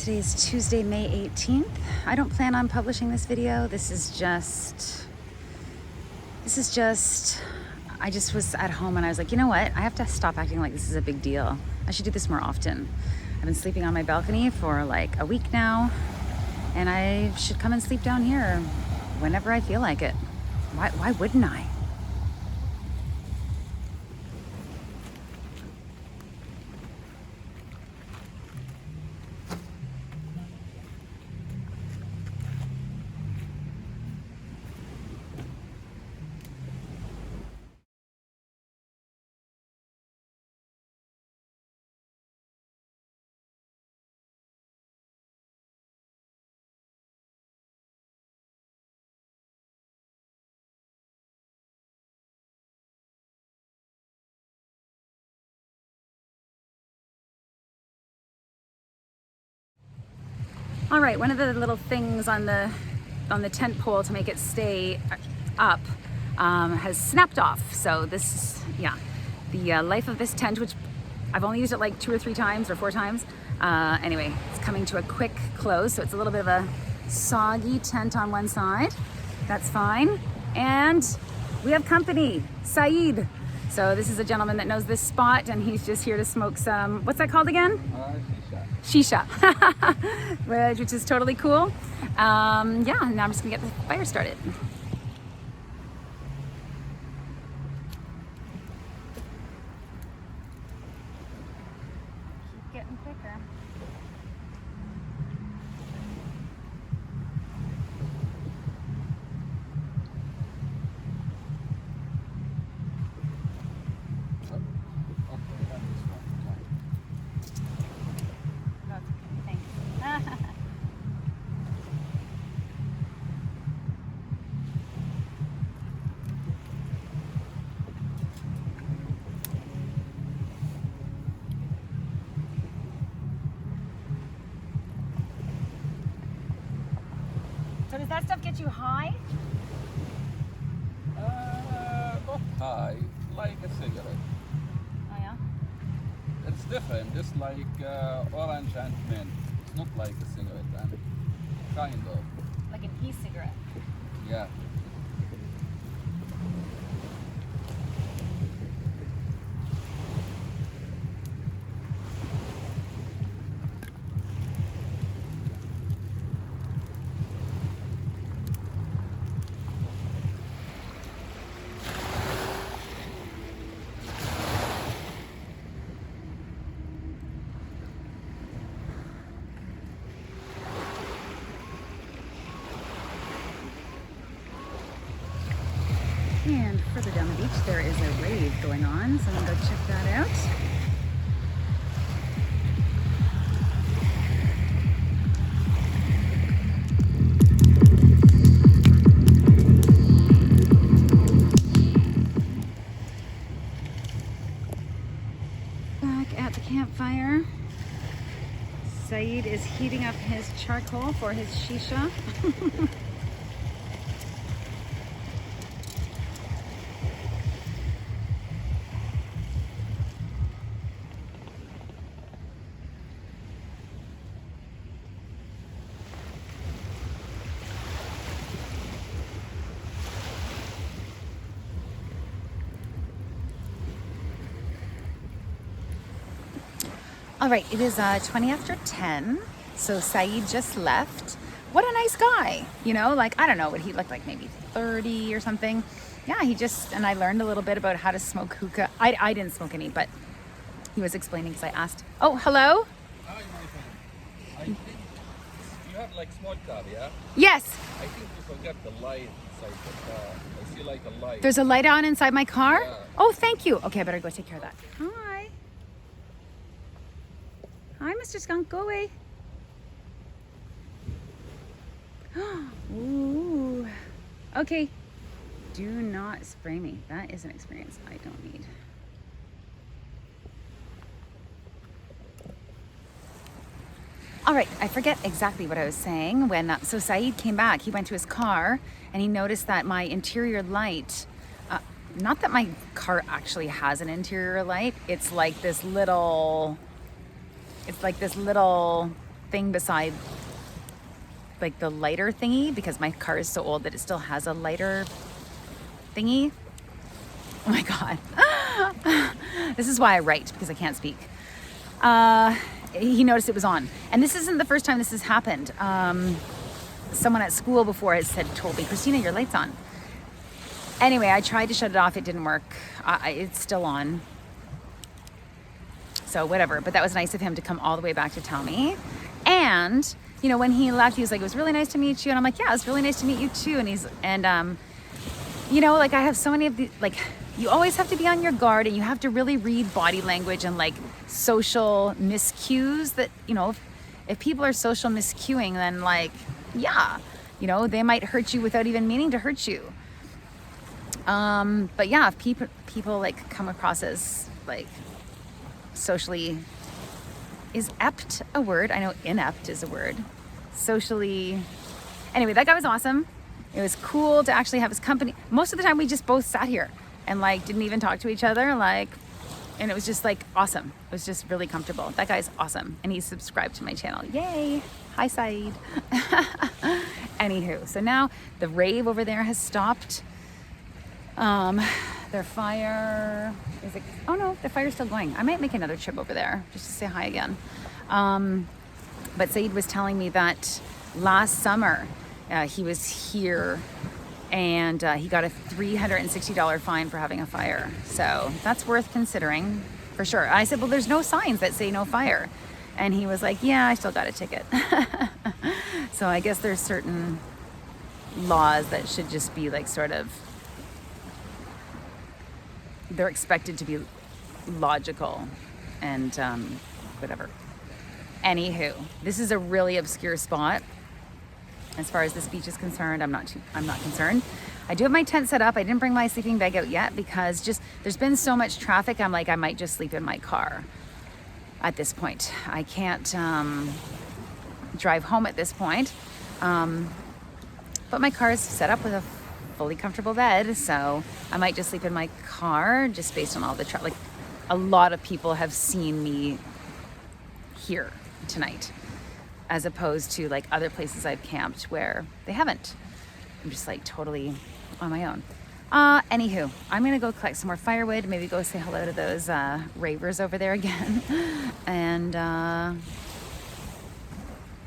Today's Tuesday, May 18th. I don't plan on publishing this video. This is just, I just was at home and I was like, you know what? I have to stop acting like this is a big deal. I should do this more often. I've been sleeping on my balcony for like a week now, and I should come and sleep down here whenever I feel like it. Why wouldn't I? All right, one of the little things on the tent pole to make it stay up has snapped off. So this, yeah, the life of this tent, which I've only used it like 2 or 3 times or 4 times. Anyway, it's coming to a quick close. So it's a little bit of a soggy tent on one side. That's fine. And we have company, Saeed. So this is a gentleman that knows this spot, and he's just here to smoke some, what's that called again? Shisha, which is totally cool. Yeah, now I'm just gonna get the fire started. Keep getting quicker. So does that stuff get you high? Not high, like a cigarette. Oh yeah? It's different, just like orange and mint. It's not like a cigarette, and kind of. Like an e-cigarette. Yeah. And further down the beach, there is a rave going on, so I'm gonna go check that out. Back at the campfire, Saeed is heating up his charcoal for his shisha. All right, it is 20 after 10, so Saeed just left. What a nice guy, you know, like, I don't know what he looked like, maybe 30 or something. Yeah, and I learned a little bit about how to smoke hookah. I didn't smoke any, but he was explaining because I asked. Oh, hello? Hi, my friend. I think you have like small car, yeah? Yes. I think you forget the light inside the car. I see like a light. There's a light on inside my car? Yeah. Oh, thank you. Okay, I better go take care of that. Hi. Hi, Mr. Skunk, go away. Ooh. Okay. Do not spray me. That is an experience I don't need. All right, I forget exactly what I was saying when, so Saeed came back, he went to his car and he noticed that my interior light, not that my car actually has an interior light, it's like this little thing beside like the lighter thingy, because my car is so old that it still has a lighter thingy. Oh my God. This is why I write, because I can't speak. He noticed it was on. And this isn't the first time this has happened. Someone at school before has told me, Christina, your light's on. Anyway, I tried to shut it off. It didn't work. It's still on. So whatever. But that was nice of him to come all the way back to tell me. And, you know, when he left, he was like, it was really nice to meet you. And I'm like, yeah, it was really nice to meet you too. And you know, like I have so many of the, like, you always have to be on your guard, and you have to really read body language and like social miscues that, you know, if people are social miscuing, then like, yeah, you know, they might hurt you without even meaning to hurt you. But yeah, if people like come across as like socially, is ept a word? I know inept is a word. Socially, anyway, that guy was awesome. It was cool to actually have his company. Most of the time we just both sat here and like didn't even talk to each other, like, and it was just like awesome. It was just really comfortable. That guy's awesome, and he's subscribed to my channel. Yay! Hi, Saeed. Anywho, so now the rave over there has stopped. Their fire is it? Oh no, the fire's still going. I might make another trip over there just to say hi again. But Saeed was telling me that last summer he was here, and he got a $360 fine for having a fire. So that's worth considering for sure. I said, well, there's no signs that say no fire. And he was like, yeah, I still got a ticket. So I guess there's certain laws that should just be like sort of, they're expected to be logical and whatever. Anywho, this is a really obscure spot. As far as this beach is concerned, I'm not concerned. I do have my tent set up. I didn't bring my sleeping bag out yet because just there's been so much traffic. I'm like, I might just sleep in my car at this point. I can't drive home at this point. But my car is set up with a fully comfortable bed, so I might just sleep in my car just based on all the traffic. Like, a lot of people have seen me here tonight, as opposed to like other places I've camped where they haven't. I'm just like totally on my own. Anywho, I'm gonna go collect some more firewood, maybe go say hello to those ravers over there again. And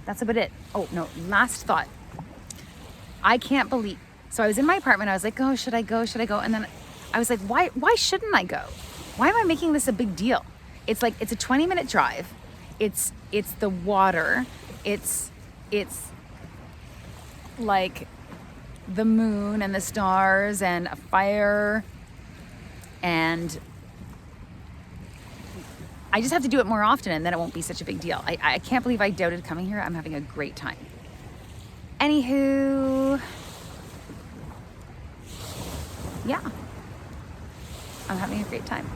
that's about it. Oh no, last thought. I can't believe, so I was in my apartment, I was like, oh, should I go? And then I was like, why shouldn't I go? Why am I making this a big deal? It's like, it's a 20-minute drive. It's the water. It's like the moon and the stars and a fire, and I just have to do it more often, and then it won't be such a big deal. I can't believe I doubted coming here. I'm having a great time. Anywho, yeah, I'm having a great time.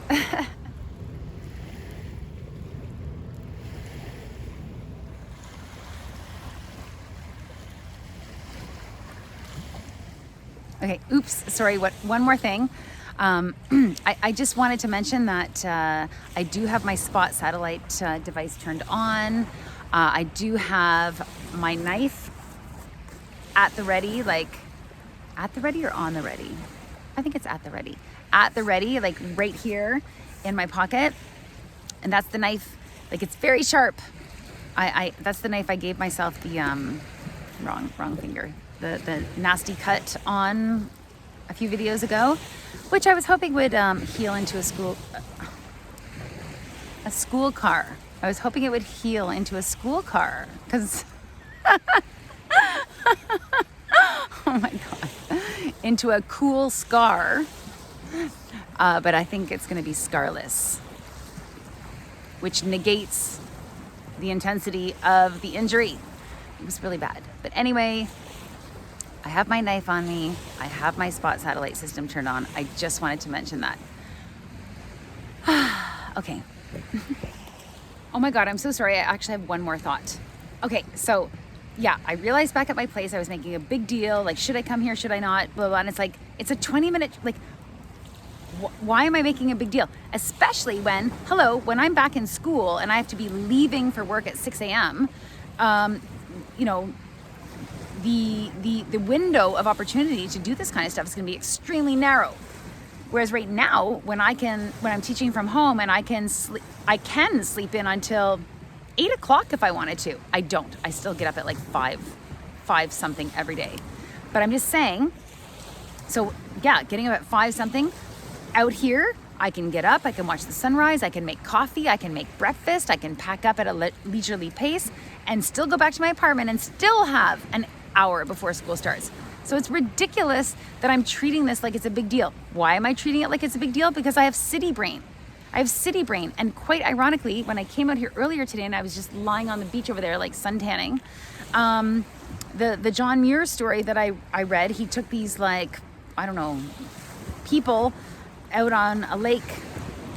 Okay, oops, sorry, one more thing. I just wanted to mention that I do have my Spot satellite device turned on. I do have my knife at the ready, like at the ready or on the ready? I think it's at the ready. At the ready, like right here in my pocket. And that's the knife, like it's very sharp. That's the knife I gave myself the, wrong finger. The nasty cut on a few videos ago, which I was hoping would heal into a school car. I was hoping it would heal into a school car, because oh my God, into a cool scar. But I think it's gonna be scarless, which negates the intensity of the injury. It was really bad. But anyway, I have my knife on me. I have my Spot satellite system turned on. I just wanted to mention that. Okay. Oh my God, I'm so sorry. I actually have one more thought. Okay, so yeah, I realized back at my place I was making a big deal. Like, should I come here? Should I not? Blah, blah. And it's like, it's a 20-minute, like, why am I making a big deal? Especially when I'm back in school and I have to be leaving for work at 6 a.m. you know, the window of opportunity to do this kind of stuff is going to be extremely narrow. Whereas right now, when I'm teaching from home and I can sleep in until 8 o'clock if I wanted to. I don't. I still get up at like 5 something every day. But I'm just saying, so yeah, getting up at 5 something out here, I can get up, I can watch the sunrise, I can make coffee, I can make breakfast, I can pack up at a leisurely pace and still go back to my apartment and still have an hour before school starts. So it's ridiculous that I'm treating this like it's a big deal. Why am I treating it like it's a big deal? Because I have city brain. And quite ironically, when I came out here earlier today and I was just lying on the beach over there like suntanning, the John Muir story that I read, he took these like, I don't know, people out on a lake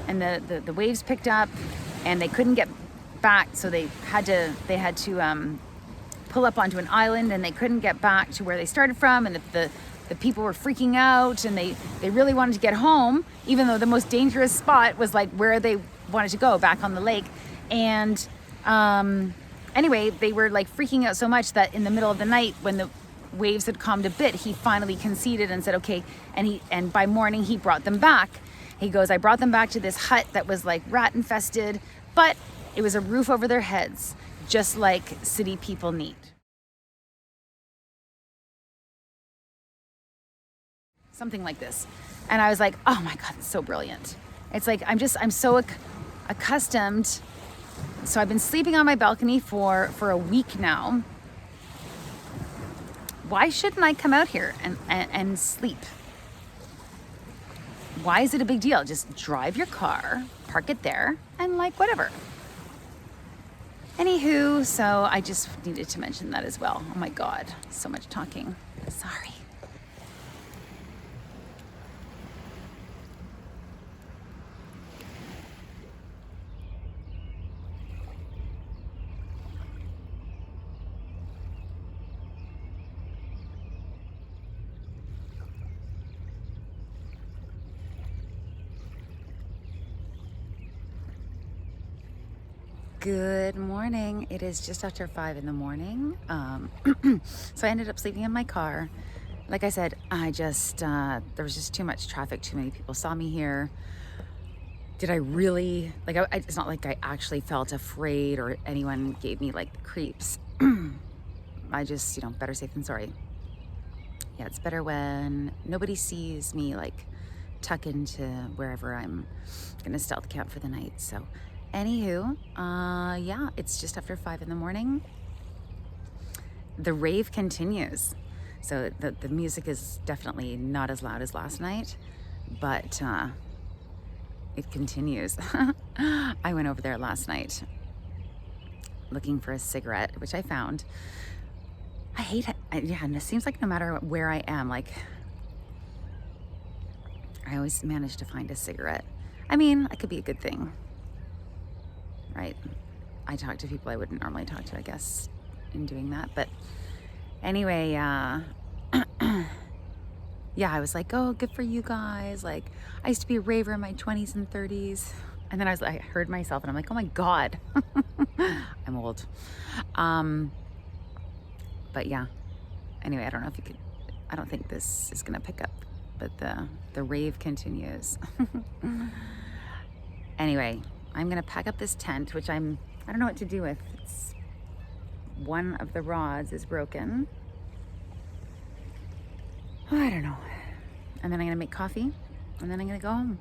and the waves picked up and they couldn't get back, so they had to pull up onto an island and they couldn't get back to where they started from, and the people were freaking out and they really wanted to get home, even though the most dangerous spot was like where they wanted to go, back on the lake. And anyway, they were like freaking out so much that in the middle of the night, when the waves had calmed a bit, he finally conceded and said okay, and by morning he brought them back. He goes, I brought them back to this hut that was like rat infested, but it was a roof over their heads, just like city people need. Something like this. And I was like, oh my God, it's so brilliant. It's like, I'm so accustomed. So I've been sleeping on my balcony for a week now. Why shouldn't I come out here and sleep? Why is it a big deal? Just drive your car, park it there, and like whatever. Anywho, so I just needed to mention that as well. Oh my God, so much talking. Sorry. Good morning. It is just after 5 in the morning. So I ended up sleeping in my car. Like I said, there was just too much traffic. Too many people saw me here. Did I really, like, it's not like I actually felt afraid or anyone gave me like the creeps. I just, better safe than sorry. Yeah, it's better when nobody sees me like tuck into wherever I'm gonna stealth camp for the night. So anywho, yeah, it's just after 5 in the morning. The rave continues. So the music is definitely not as loud as last night, but it continues. I went over there last night looking for a cigarette, which I found. I hate it. Yeah, and it seems like no matter where I am, like, I always manage to find a cigarette. I mean, it could be a good thing, right? I talk to people I wouldn't normally talk to, I guess, in doing that. But anyway, yeah, I was like, oh, good for you guys. Like, I used to be a raver in my 20s and 30s. And then I heard myself and I'm like, oh my God, I'm old. But yeah, anyway, I don't know if you could, I don't think this is gonna pick up, but the rave continues. Anyway, I'm gonna pack up this tent, which I don't know what to do with. One of the rods is broken. I don't know. And then I'm gonna make coffee and then I'm gonna go home.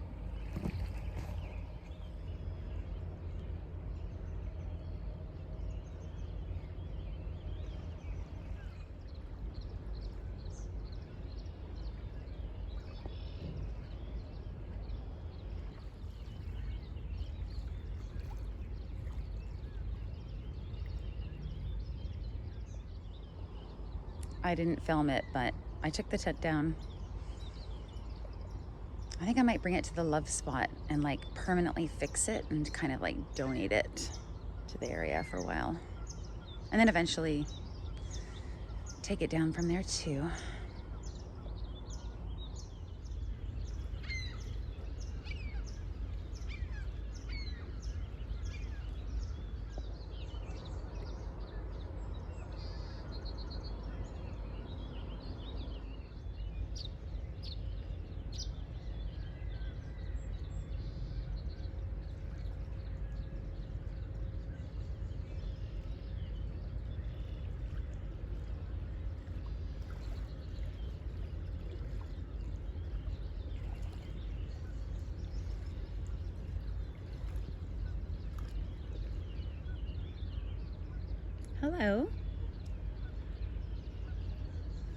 I didn't film it, but I took the tent down. I think I might bring it to the Love Spot and like permanently fix it and kind of like donate it to the area for a while. And then eventually take it down from there too. Hello.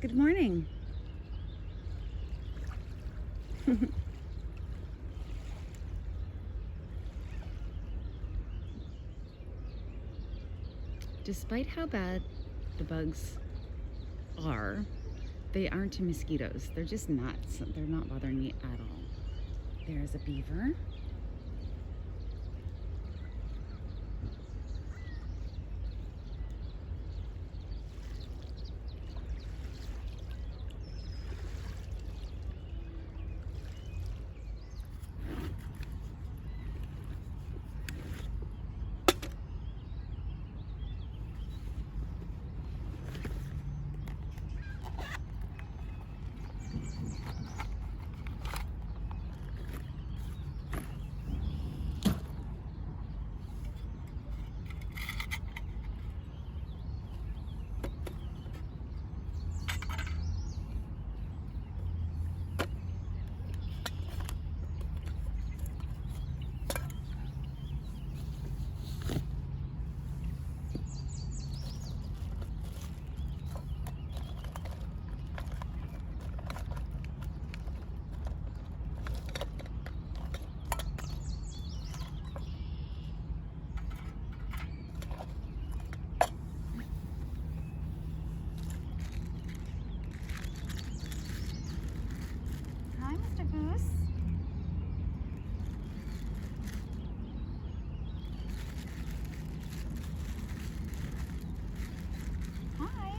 Good morning. Despite how bad the bugs are, they aren't mosquitoes. They're just nuts. They're not bothering me at all. There's a beaver. Hi, Mr. Goose. Hi.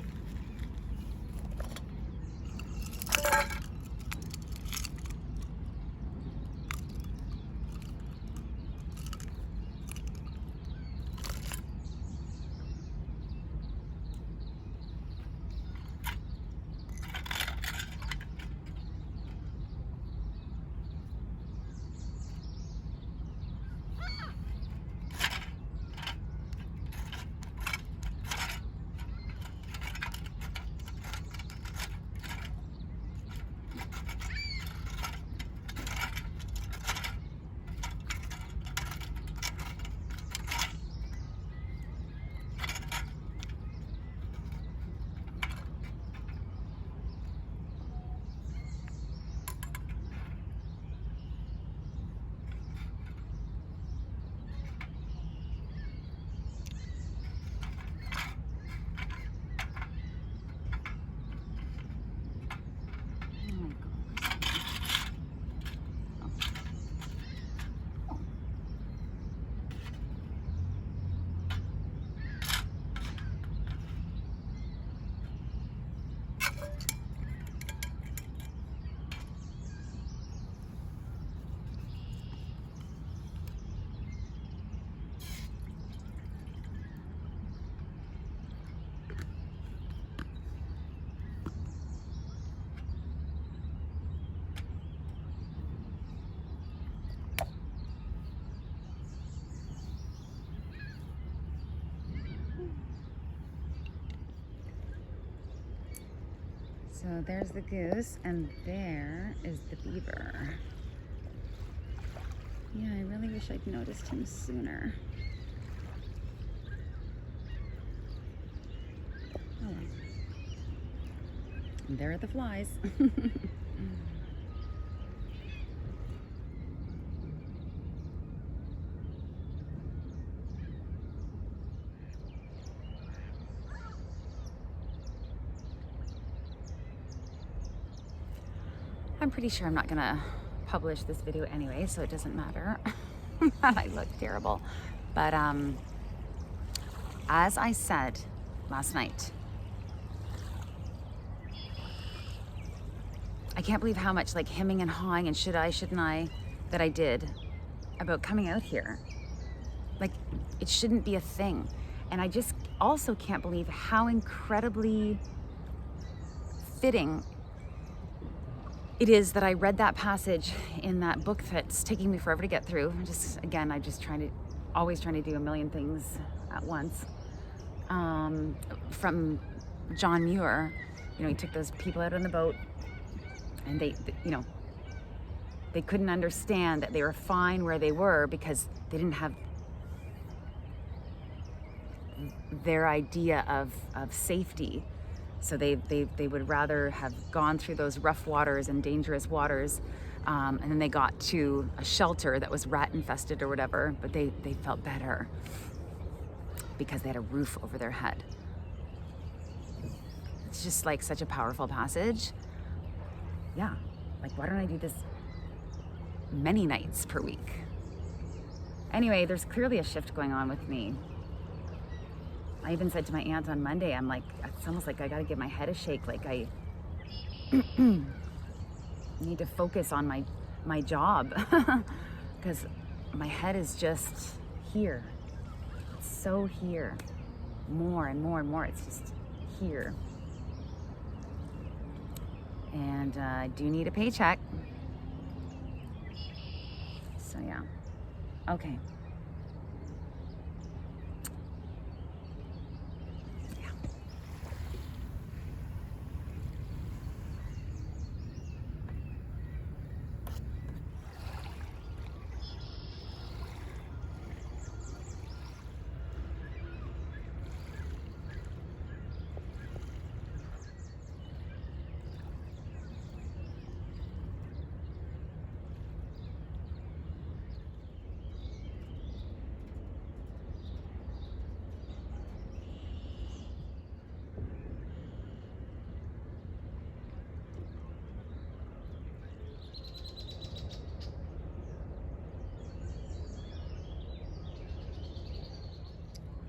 So there's the goose, and there is the beaver. Yeah, I really wish I'd noticed him sooner. Oh well. And there are the flies. I'm pretty sure I'm not gonna publish this video anyway, so it doesn't matter. I look terrible. But as I said last night, I can't believe how much like hemming and hawing and should I, shouldn't I, that I did about coming out here. Like, it shouldn't be a thing. And I just also can't believe how incredibly fitting it is that I read that passage in that book that's taking me forever to get through. Again, I'm just always trying to do a million things at once. From John Muir, you know, he took those people out on the boat, and they couldn't understand that they were fine where they were because they didn't have their idea of safety. So they would rather have gone through those rough waters and dangerous waters, and then they got to a shelter that was rat infested or whatever, but they felt better because they had a roof over their head. It's just like such a powerful passage. Yeah, like why don't I do this many nights per week? Anyway, there's clearly a shift going on with me. I even said to my aunt on Monday, I'm like, it's almost like I gotta give my head a shake. Like I need to focus on my job because my head is just here. It's so here. More and more and more, it's just here. And I do need a paycheck. So yeah, okay.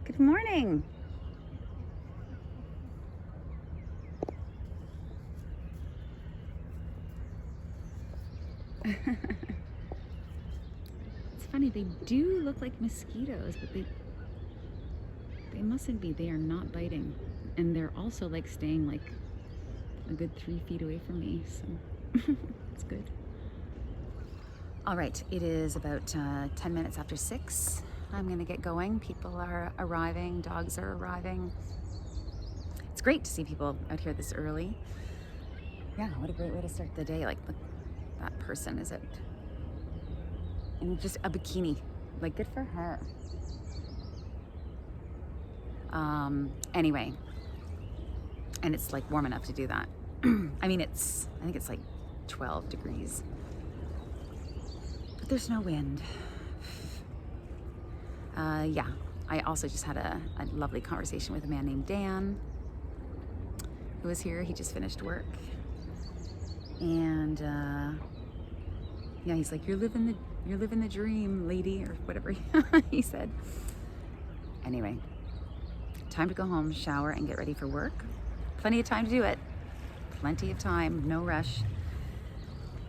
Good morning. It's funny, they do look like mosquitoes, but they mustn't be. They are not biting. And they're also like staying like a good 3 feet away from me, so it's good. All right, it is about 10 minutes after 6. I'm gonna get going. People are arriving, dogs are arriving. It's great to see people out here this early. Yeah, what a great way to start the day. Like, look, that person is out in just a bikini. Like, good for her. Anyway, and it's like warm enough to do that. I mean, I think it's like 12 degrees, but there's no wind. Yeah, I also just had a lovely conversation with a man named Dan who was here. He just finished work, and yeah, he's like, you're living the dream, lady, or whatever he said. Anyway, time to go home, shower, and get ready for work. Plenty of time to do it. Plenty of time, no rush.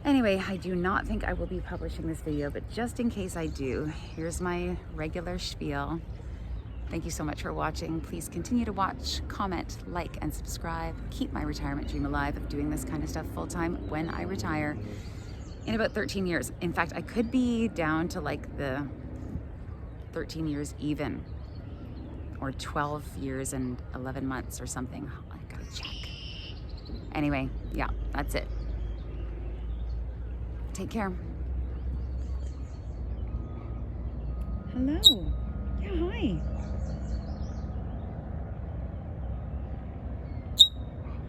Anyway, I do not think I will be publishing this video, but just in case I do, here's my regular spiel. Thank you so much for watching. Please continue to watch, comment, like, and subscribe. Keep my retirement dream alive of doing this kind of stuff full-time when I retire in about 13 years. In fact, I could be down to like the 13 years even, or 12 years and 11 months or something. I gotta check. Anyway, yeah, that's it. Take care. Hello. Yeah, hi.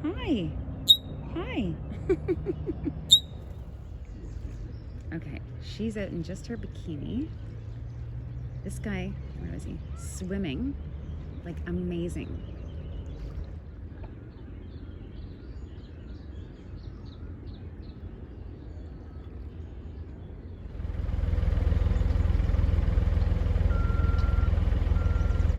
Hi. Hi. Okay, she's out in just her bikini. This guy, where is he? Swimming, like amazing.